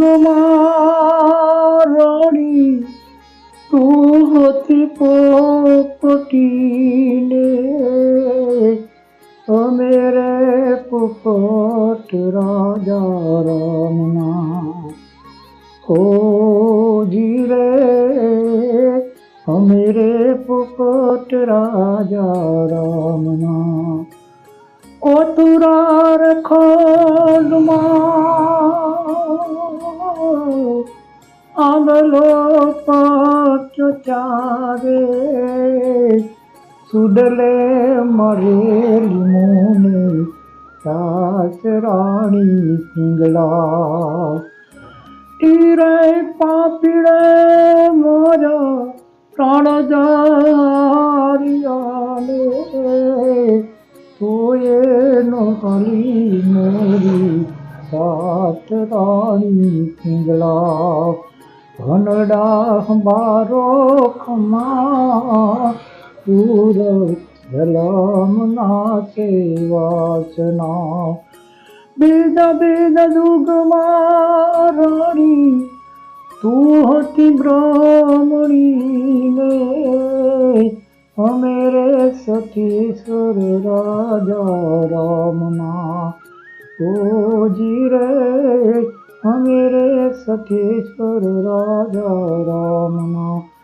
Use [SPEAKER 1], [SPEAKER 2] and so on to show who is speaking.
[SPEAKER 1] जुगमा रानी तू होती पोपटी ने ओ मेरे पोपट राजा रामना ओ जी रे ओ मेरे पोपट राजा रामना कोतुरार खोलमा आंगलो पाचो चावे सुडले मरेली मुने सास राणी पिंगला टीरे पापीड़े मोरा प्राण जारियाले तोये नोहली मोरी सात राणी पिंगला भनड़ा हमारो खमा पूर जलम नाचे वासना बेद बेद दुगमा रानी तू होती ब्राह्मणी ने मेरे सतीश्वर राजा रामना ओ जी रे मेरे सतीश्वर राजा रामना।